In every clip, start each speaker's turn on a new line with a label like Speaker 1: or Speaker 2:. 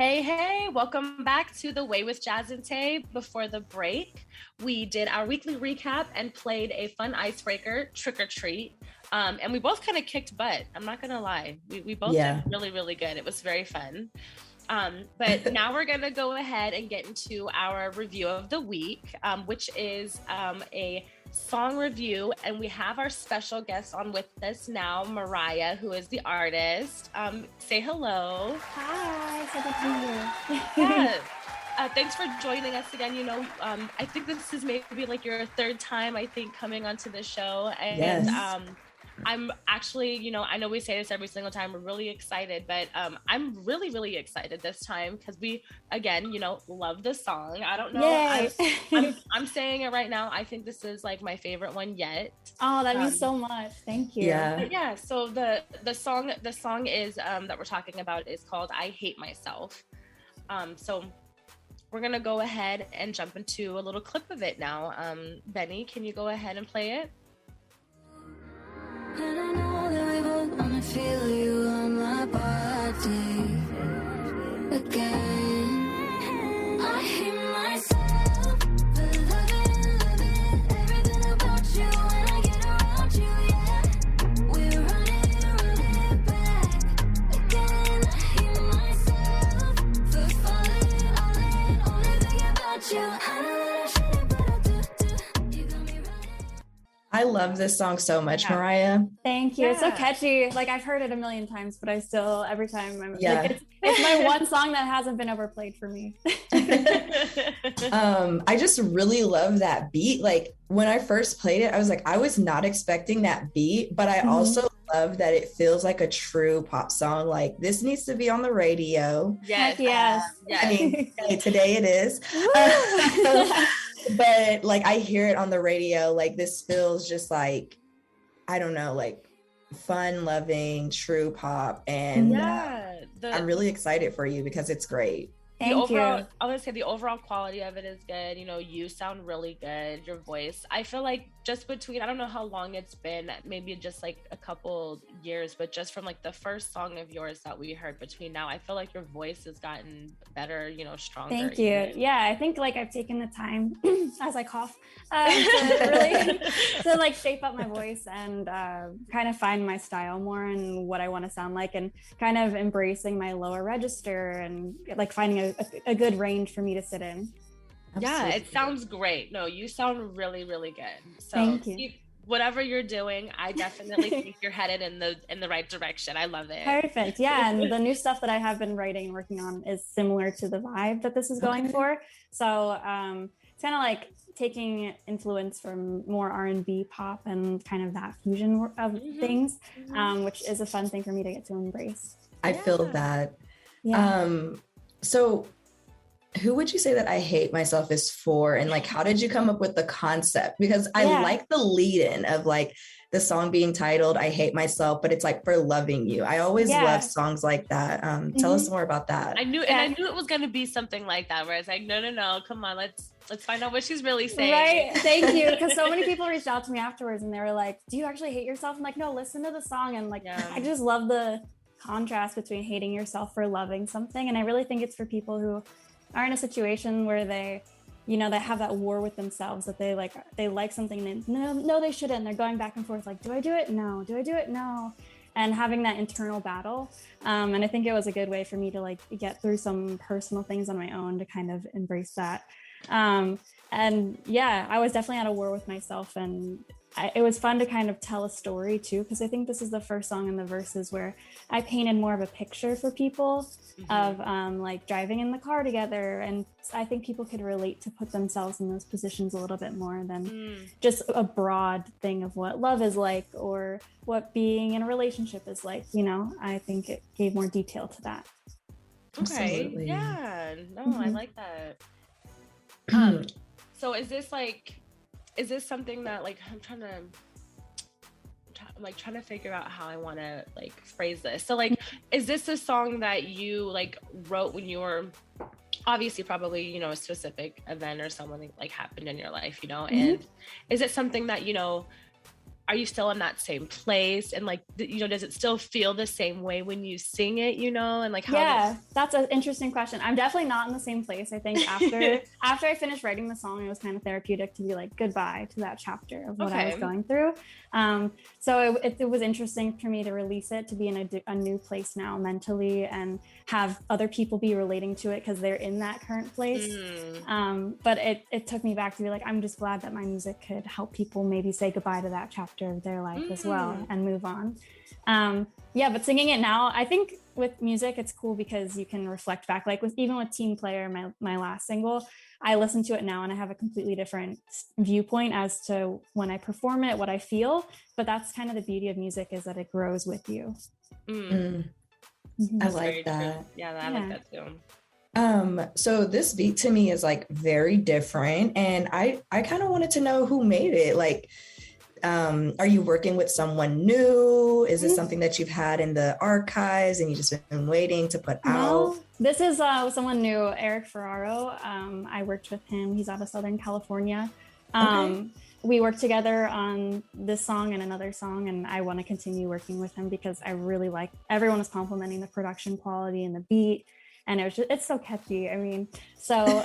Speaker 1: Hey, hey, welcome back to The Way with Jazz and Tay. Before the break, we did our weekly recap and played a fun icebreaker, Trick or Treat. And we both kind of kicked butt. I'm not going to lie. We both did really, really good. It was very fun. But now we're going to go ahead and get into our review of the week, which is a song review. And we have our special guest on with us now, Mariah, who is the artist. Say hello.
Speaker 2: Hi, so good to meet you.
Speaker 1: Yeah. Thanks for joining us again. You know, I think this is maybe like your third time, I think, coming onto the show. And I'm actually, you know, I know we say this every single time, we're really excited, but I'm really, really excited this time because we, again, you know, love the song. I don't know. I'm saying it right now. I think this is like my favorite one yet.
Speaker 2: Oh, that means so much. Thank you.
Speaker 1: Yeah. So the song is that we're talking about is called I Hate Myself. So we're going to go ahead and jump into a little clip of it now. Benny, can you go ahead and play it?
Speaker 3: And I know that we both wanna feel you on my body again. I hate myself for loving everything about you when I get around you, yeah. We're running back again. I hate myself for falling all in, only thinking about you. I know that I shouldn't, but I do. You got me running.
Speaker 4: I love this song so much, Mariah.
Speaker 2: Thank you. It's so catchy. Like, I've heard it a million times, but I still, every time I'm like, it's my one song that hasn't been overplayed for me.
Speaker 4: I just really love that beat. Like, when I first played it, I was like, I was not expecting that beat, but I also love that it feels like a true pop song. Like, this needs to be on the radio.
Speaker 2: Yes.
Speaker 4: I mean, today it is. But like, I hear it on the radio. Like, this feels just like, I don't know, like fun, loving, true pop. And I'm really excited for you because it's great.
Speaker 2: Thank you.
Speaker 1: I would say the overall quality of it is good. You know, you sound really good. Your voice, I feel like just between, I don't know how long it's been, maybe just like a couple years, but just from like the first song of yours that we heard between now, I feel like your voice has gotten better, you know, stronger.
Speaker 2: Thank you. Even. Yeah, I think like I've taken the time as I cough to like shape up my voice and kind of find my style more and what I want to sound like, and kind of embracing my lower register and like finding a good range for me to sit in.
Speaker 1: Absolutely. Yeah, it sounds great. No, you sound really, really good. So
Speaker 2: thank you.
Speaker 1: Whatever you're doing, I definitely think you're headed in the right direction. I love it.
Speaker 2: Perfect. Yeah, and the new stuff that I have been writing and working on is similar to the vibe that this is going for. So it's kind of like taking influence from more R&B pop and kind of that fusion of things, which is a fun thing for me to get to embrace.
Speaker 4: I feel that. So who would you say that I Hate Myself is for? And like, how did you come up with the concept? Because I like the lead-in of like the song being titled I Hate Myself, but it's like for loving you. I always love songs like that. Tell us more about that.
Speaker 1: I knew it was going to be something like that, where it's like, no, come on, let's find out what she's really saying.
Speaker 2: Right. Thank you. Because so many people reached out to me afterwards and they were like, do you actually hate yourself? I'm like, no, listen to the song. And like, I just love the contrast between hating yourself for loving something. And I really think it's for people who are in a situation where they, you know, they have that war with themselves, that they like something and no, they shouldn't. They're going back and forth like, do I do it? No. Do I do it? No. And having that internal battle. And I think it was a good way for me to like get through some personal things on my own to kind of embrace that. And yeah, I was definitely at a war with myself, and it was fun to kind of tell a story too, because I think this is the first song in the verses where I painted more of a picture for people of like driving in the car together, and I think people could relate to put themselves in those positions a little bit more than just a broad thing of what love is like or what being in a relationship is like. You know, I think it gave more detail to that.
Speaker 1: Okay.
Speaker 4: Absolutely.
Speaker 1: Yeah. No, I like that. So is this something that like I'm trying to figure out how I want to like phrase this. So like, is this a song that you like wrote when you were obviously probably, you know, a specific event or something like happened in your life, you know, and is it something that, you know, are you still in that same place? And like, you know, does it still feel the same way when you sing it, you know? And like, how
Speaker 2: that's an interesting question. I'm definitely not in the same place. I think after I finished writing the song, it was kind of therapeutic to be like goodbye to that chapter of what I was going through. So it was interesting for me to release it, to be in a new place now mentally, and have other people be relating to it because they're in that current place. But it took me back to be like, I'm just glad that my music could help people maybe say goodbye to that chapter of their life as well and move on. But singing it now, I think with music, it's cool because you can reflect back, like even with Team Player, my last single, I listen to it now and I have a completely different viewpoint as to when I perform it, what I feel. But that's kind of the beauty of music, is that it grows with you.
Speaker 4: I like that.
Speaker 1: True. Yeah, I like that too.
Speaker 4: So this beat to me is like very different, and I kind of wanted to know who made it. Like, are you working with someone new? Is this something that you've had in the archives and you just been waiting to put out?
Speaker 2: This is someone new, Eric Ferraro. I worked with him. He's out of Southern California. We worked together on this song and another song, and I want to continue working with him because I really like, everyone was complimenting the production quality and the beat, and it's so catchy. I mean, so,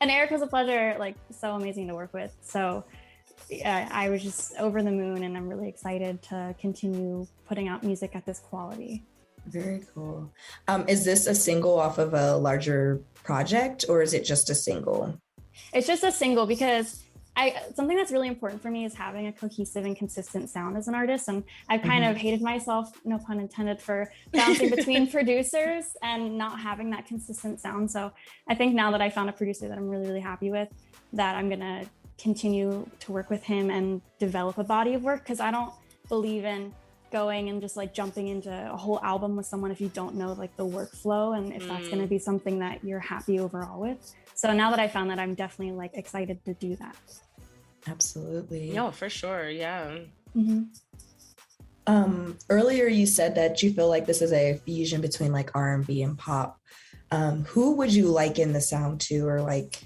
Speaker 2: and Eric was a pleasure, like so amazing to work with. So I was just over the moon, and I'm really excited to continue putting out music at this quality.
Speaker 4: Very cool. Is this a single off of a larger project, or is it just a single?
Speaker 2: It's just a single because something that's really important for me is having a cohesive and consistent sound as an artist. And I've kind of hated myself, no pun intended, for bouncing between producers and not having that consistent sound. So I think now that I found a producer that I'm really, really happy with, that I'm going to continue to work with him and develop a body of work, because I don't believe in going and just like jumping into a whole album with someone if you don't know like the workflow and if that's going to be something that you're happy overall with. So now that I found that, I'm definitely like excited to do that.
Speaker 4: Absolutely.
Speaker 1: No, for sure. Yeah.
Speaker 4: Earlier you said that you feel like this is a fusion between like R&B and pop. Who would you liken the sound to, or like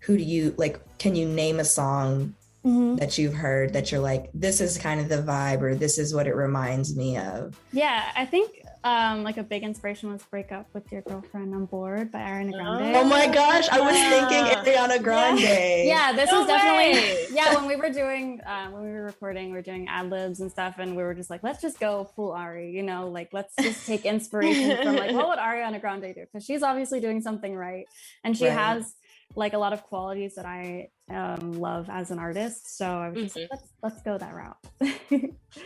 Speaker 4: who do you like, can you name a song that you've heard that you're like, this is kind of the vibe, or this is what it reminds me of?
Speaker 2: Yeah, I think like a big inspiration was Break Up With Your Girlfriend on Board by Ariana Grande.
Speaker 4: Oh my gosh, I was thinking Ariana Grande.
Speaker 2: Yeah, this was definitely, when we were doing, when we were recording, we were doing ad-libs and stuff, and we were just like, let's just go full Ari, you know, like let's just take inspiration from like, what would Ariana Grande do? Because she's obviously doing something right, and she has like a lot of qualities that I love as an artist. So I was just like, let's go that route.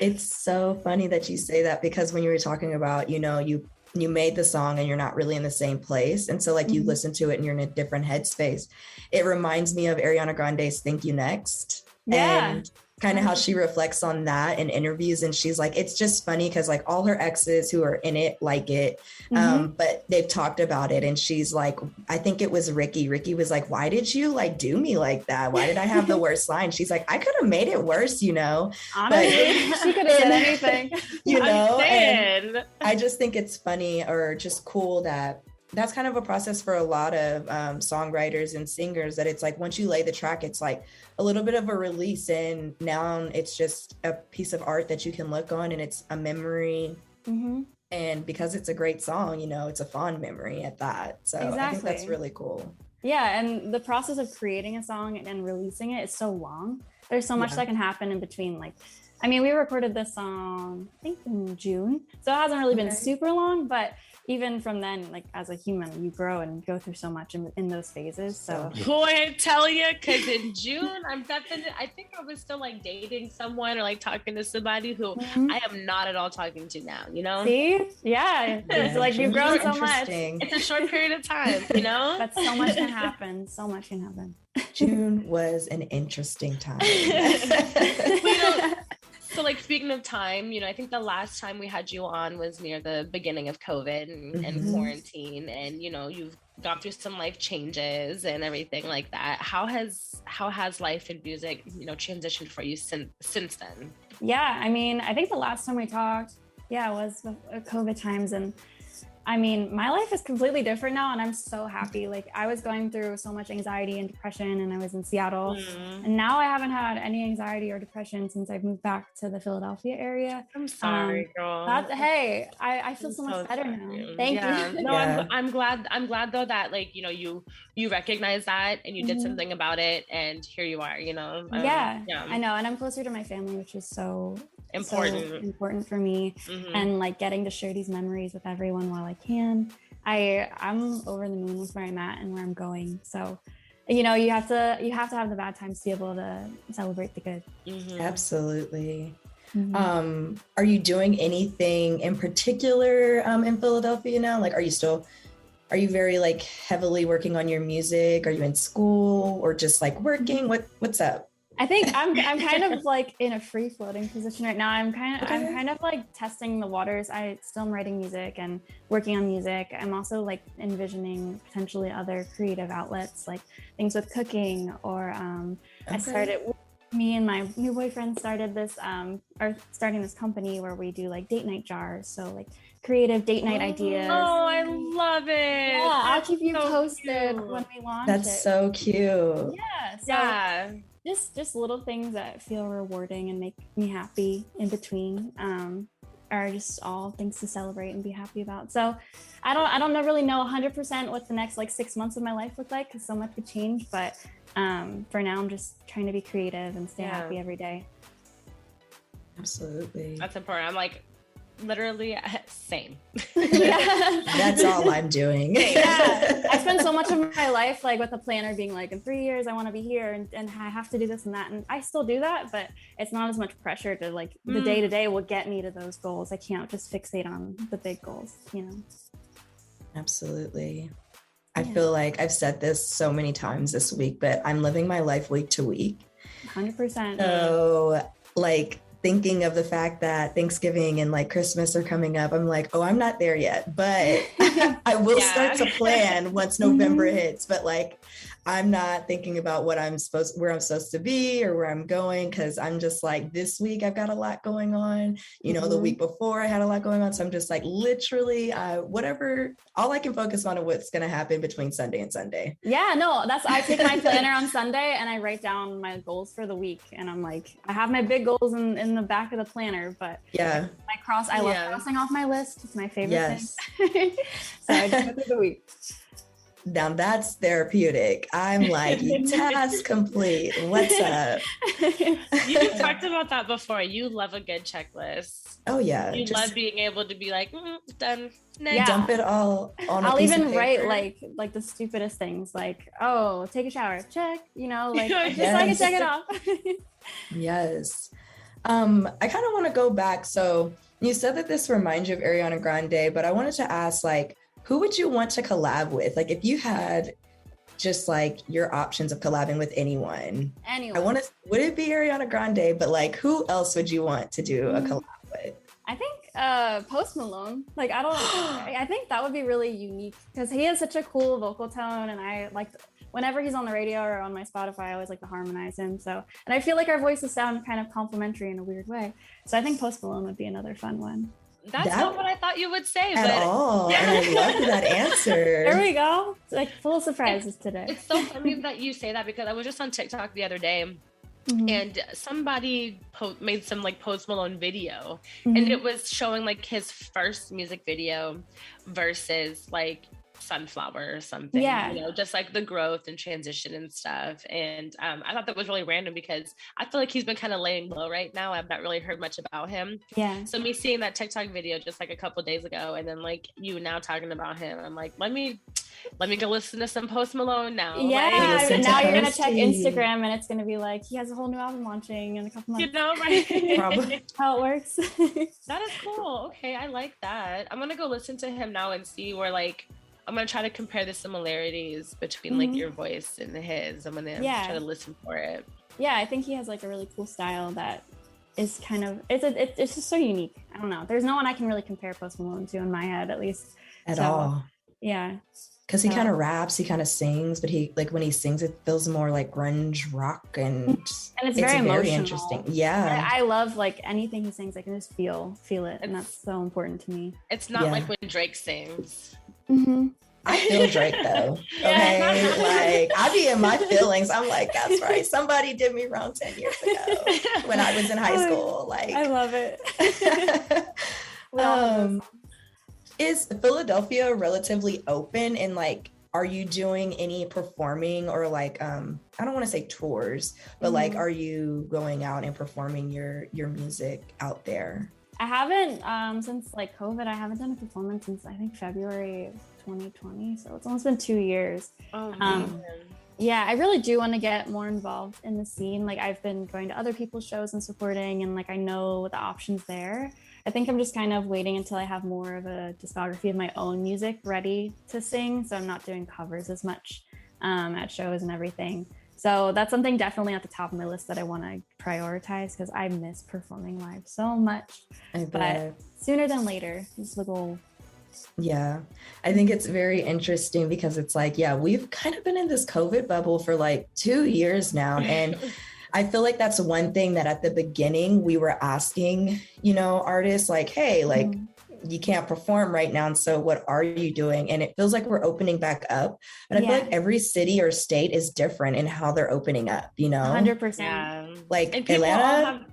Speaker 4: It's so funny that you say that, because when you were talking about, you know, you made the song and you're not really in the same place. And so like you listen to it and you're in a different headspace. It reminds me of Ariana Grande's Thank You Next.
Speaker 2: Yeah.
Speaker 4: And kind of how she reflects on that in interviews. And she's like, it's just funny because like all her exes who are in it like it, but they've talked about it. And she's like, I think it was Ricky. Ricky was like, why did you like do me like that? Why did I have the worst line? She's like, I could have made it worse, you know.
Speaker 2: Honestly, she could have said anything.
Speaker 4: You know, and I just think it's funny, or just cool, that that's kind of a process for a lot of songwriters and singers, that it's like once you lay the track, it's like a little bit of a release, and now it's just a piece of art that you can look on, and it's a memory. And because it's a great song, you know, it's a fond memory at that. So I think that's really cool.
Speaker 2: Yeah, and the process of creating a song and releasing it is so long. There's so much that can happen in between. Like, I mean, we recorded this song, I think in June, so it hasn't really been super long, but even from then, like as a human, you grow and go through so much in those phases. So
Speaker 1: boy, I tell you, because in June, I think I was still like dating someone or like talking to somebody who I am not at all talking to now, you know?
Speaker 2: See? Yeah. It's like you've grown so much.
Speaker 1: It's a short period of time, you know?
Speaker 2: But so much can happen. So much can happen.
Speaker 4: June was an interesting time.
Speaker 1: So like speaking of time, you know, I think the last time we had you on was near the beginning of COVID and quarantine, and you know, you've gone through some life changes and everything like that. How has life and music, you know, transitioned for you since then?
Speaker 2: Yeah, I mean, I think the last time we talked, was COVID times, and I mean, my life is completely different now and I'm so happy. Like I was going through so much anxiety and depression and I was in Seattle and now I haven't had any anxiety or depression since I've moved back to the Philadelphia area.
Speaker 1: I'm sorry, girl.
Speaker 2: Hey, I feel so much better now. Thank you.
Speaker 1: No, I'm glad though that like, you know, you recognize that and you did something about it and here you are, you know.
Speaker 2: Yeah, I know. And I'm closer to my family, which is so important for me. And like getting to share these memories with everyone while I can. I'm over the moon with where I'm at and where I'm going. So, you know, you have to have the bad times to be able to celebrate the good.
Speaker 4: Absolutely. Are you doing anything in particular in Philadelphia now? Like, are you very like heavily working on your music? Are you in school or just like working? What's up?
Speaker 2: I think I'm kind of like in a free floating position right now. I'm kind of like testing the waters. I still am writing music and working on music. I'm also like envisioning potentially other creative outlets, like things with cooking or me and my new boyfriend starting this company where we do like date night jars. So like creative date night ideas.
Speaker 1: Oh, I love it.
Speaker 2: Yeah, I'll keep you posted when we launch it.
Speaker 4: That's so cute.
Speaker 2: Yeah. Just little things that feel rewarding and make me happy in between are just all things to celebrate and be happy about. So I don't really know 100% what the next like 6 months of my life look like because so much could change. But for now, I'm just trying to be creative and stay happy every day.
Speaker 4: Absolutely.
Speaker 1: That's important. I'm like, literally same.
Speaker 4: That's all I'm doing.
Speaker 2: I spend so much of my life like with a planner being like in 3 years I want to be here and I have to do this and that, and I still do that, but it's not as much pressure to like the day-to-day will get me to those goals. I can't just fixate on the big goals, you know.
Speaker 4: Absolutely. I feel like I've said this so many times this week, but I'm living my life week to week.
Speaker 2: 100%.
Speaker 4: So like thinking of the fact that Thanksgiving and like Christmas are coming up, I'm like, oh, I'm not there yet, but I will start to plan once November hits. But like, I'm not thinking about where I'm supposed to be or where I'm going. Cause I'm just like, this week I've got a lot going on, you know, the week before I had a lot going on. So I'm just like, literally whatever, all I can focus on is what's going to happen between Sunday and Sunday.
Speaker 2: Yeah, no, I take my planner on Sunday and I write down my goals for the week. And I'm like, I have my big goals in the back of the planner, but I love crossing off my list. It's my favorite thing. So I just go through the week.
Speaker 4: Now that's therapeutic. I'm like, task complete. What's up?
Speaker 1: You've talked about that before. You love a good checklist.
Speaker 4: Oh yeah.
Speaker 1: You love being able to be like, done. Next.
Speaker 2: Yeah.
Speaker 4: Dump it all on
Speaker 2: I'll
Speaker 4: a piece
Speaker 2: even
Speaker 4: of paper.
Speaker 2: write like the stupidest things, like, oh, take a shower, check, you know, like just so I can check it off.
Speaker 4: Yes. I kind of want to go back. So you said that this reminds you of Ariana Grande, but I wanted to ask, like, who would you want to collab with? Like, if you had just like your options of collabing with anyone. Would it be Ariana Grande? But like, who else would you want to do a collab with?
Speaker 2: I think Post Malone. Like, I think that would be really unique because he has such a cool vocal tone, and I like whenever he's on the radio or on my Spotify, I always like to harmonize him. So, and I feel like our voices sound kind of complementary in a weird way. So I think Post Malone would be another fun one.
Speaker 1: That's not what I thought you would say.
Speaker 4: At all. And I loved that answer.
Speaker 2: There we go. It's like full of surprises today.
Speaker 1: It's so funny that you say that because I was just on TikTok the other day and somebody made some like Post Malone video and it was showing like his first music video versus like Sunflower or something, you know, just like the growth and transition and stuff. And I thought that was really random because I feel like he's been kind of laying low right now. I've not really heard much about him. Yeah. So me seeing that TikTok video just like a couple of days ago, and then like you now talking about him, I'm like, let me go listen to some Post Malone now.
Speaker 2: Yeah. Like, now you're gonna check Instagram and it's gonna be like he has a whole new album launching in a couple months.
Speaker 1: You know, right?
Speaker 2: Probably how it works.
Speaker 1: That is cool. Okay, I like that. I'm gonna go listen to him now and see where like. I'm going to try to compare the similarities between like your voice and his. I'm going to try to listen for it.
Speaker 2: Yeah, I think he has like a really cool style that is kind of, it's just so unique. I don't know. There's no one I can really compare Post Malone to in my head, at least.
Speaker 4: At all.
Speaker 2: Yeah.
Speaker 4: Because he kind of raps, he kind of sings, but he like when he sings, it feels more like grunge rock, and
Speaker 2: it's very emotional.
Speaker 4: Interesting. Yeah,
Speaker 2: I love like anything he sings. I can just feel it, and that's so important to me.
Speaker 1: It's not like when Drake sings.
Speaker 2: Mm-hmm.
Speaker 4: I feel Drake though. Okay, like I be in my feelings. I'm like, that's right. Somebody did me wrong 10 years ago when I was in high school. Like,
Speaker 2: I love it.
Speaker 4: Is Philadelphia relatively open, and like, are you doing any performing or like, I don't want to say tours, but like, are you going out and performing your music out there?
Speaker 2: I haven't, since like COVID, I haven't done a performance since I think February of 2020. So it's almost been 2 years. Yeah, I really do want to get more involved in the scene. Like I've been going to other people's shows and supporting, and like I know the options there. I think I'm just kind of waiting until I have more of a discography of my own music ready to sing. So I'm not doing covers as much at shows and everything. So that's something definitely at the top of my list that I want to prioritize, because I miss performing live so much. But sooner than later is the goal.
Speaker 4: Yeah, I think it's very interesting because it's like, yeah, we've kind of been in this COVID bubble for like 2 years now. And I feel like that's one thing that at the beginning we were asking, you know, artists like, hey, like you can't perform right now. And so what are you doing? And it feels like we're opening back up. But I feel like every city or state is different in how they're opening up, you know?
Speaker 2: 100%.
Speaker 1: Yeah.
Speaker 4: Like Atlanta,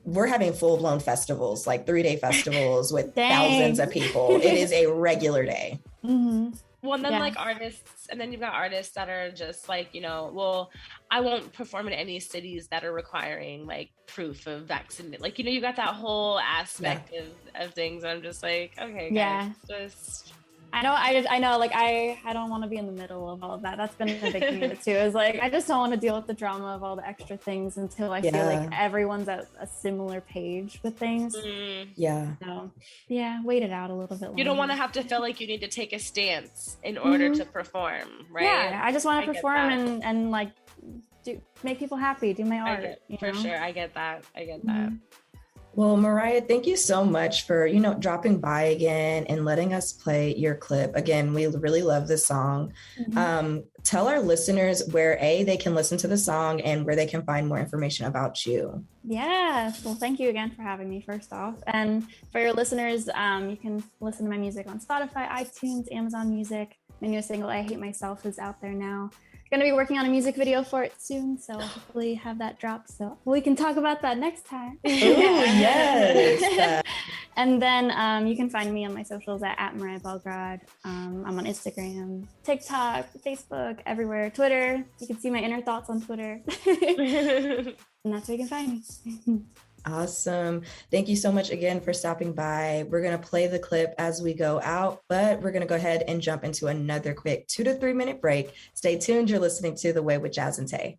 Speaker 4: we're having full-blown festivals, like 3-day festivals with thousands of people. It is a regular day.
Speaker 1: Well, and then like artists, and then you've got artists that are just like, you know, well, I won't perform in any cities that are requiring like proof of vaccine. Like, you know, you got that whole aspect of things. I'm just like, okay, guys, just.
Speaker 2: I know, like I don't want to be in the middle of all of that. That's been a big thing of it too. Is like I just don't want to deal with the drama of all the extra things until I feel like everyone's at a similar page with things.
Speaker 4: Yeah.
Speaker 2: So wait it out a little bit longer.
Speaker 1: You don't want to have to feel like you need to take a stance in order to perform, right?
Speaker 2: Yeah, I just want to perform and like make people happy, do my art.
Speaker 1: For sure, I get that.
Speaker 4: Well, Mariah, thank you so much for, you know, dropping by again and letting us play your clip. Again, we really love this song. Tell our listeners where they can listen to the song and where they can find more information about you.
Speaker 2: Yeah, well, thank you again for having me first off. And for your listeners, you can listen to my music on Spotify, iTunes, Amazon Music. My newest single, I Hate Myself, is out there now. Going to be working on a music video for it soon, so hopefully have that drop. So we can talk about that next time.
Speaker 4: Oh, yes.
Speaker 2: And then you can find me on my socials at Mariah Belgrod. I'm on Instagram, TikTok, Facebook, everywhere, Twitter. You can see my inner thoughts on Twitter. And that's where you can find me.
Speaker 4: Awesome. Thank you so much again for stopping by. We're going to play the clip as we go out, but we're going to go ahead and jump into another quick 2 to 3 minute break. Stay tuned. You're listening to The Way with Jaz and Tay.